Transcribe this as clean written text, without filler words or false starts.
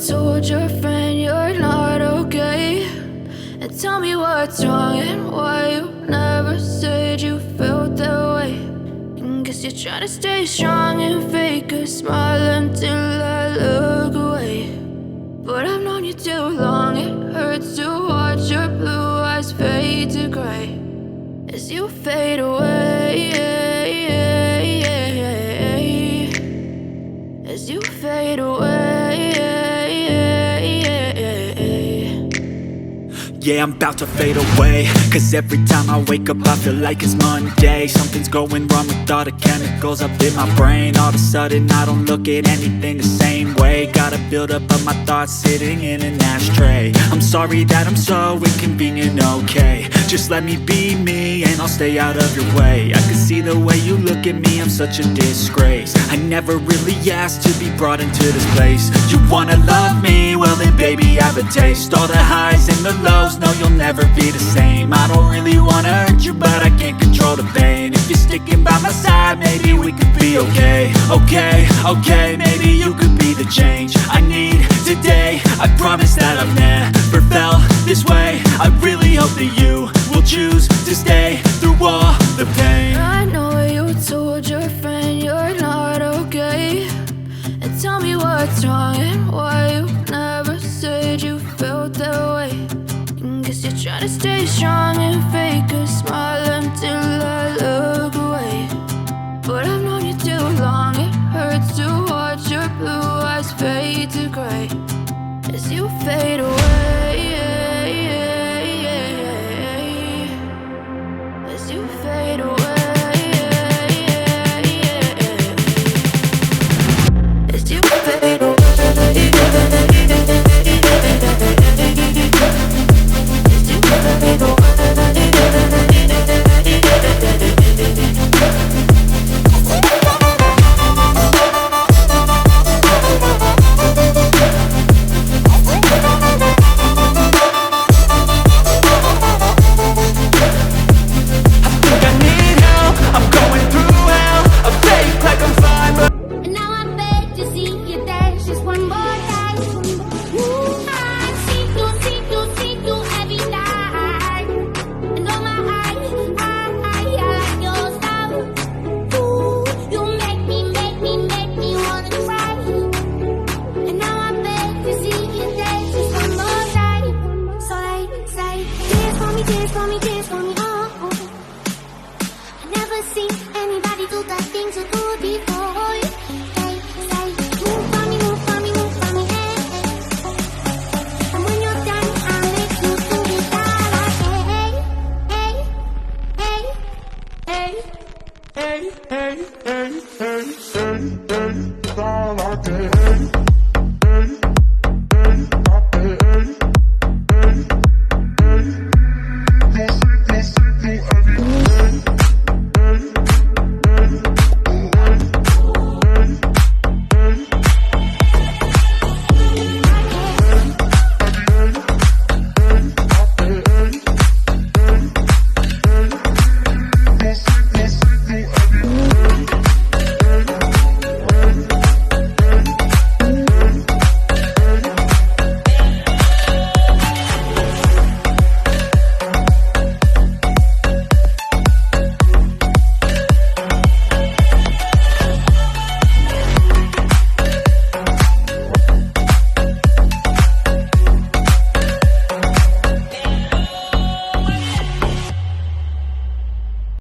told your friend you're not okay, and tell me what's wrong and why you never said you felt that way. And guess you're trying to stay strong and fake a smile until I look away. But I've known you too long, it hurts to watch your blue eyes fade to gray as you fade away, as you fade away. Yeah, I'm about to fade away, 'cause every time I wake up I feel like it's Monday. Something's going wrong with all the chemicals up in my brain. All of a sudden I don't look at anything the same way. Gotta build up of my thoughts sitting in an ashtray. I'm sorry that I'm so inconvenient, okay. Just let me be me and I'll stay out of your way. I can see the way you look at me, I'm such a disgrace. I never really asked to be brought into this place. You wanna love me? Well then baby have a taste. All the highs and the lows, no you'll never be the same. I don't really wanna hurt you but I can't control the pain. If you're sticking by my side maybe we could be okay. Okay, maybe you could be the change I need today. I promise that I've never felt this way. I really hope that you will choose to stay through all the pain. I know you told your friend you're not okay, and tell me what's wrong and why you never said you felt that way. And guess you're trying to stay strong and fake a smile until I look away. But I've known you too long, it hurts to watch your blue eyes fade to gray as you fade away, as you fade away, as you fade away. Hey.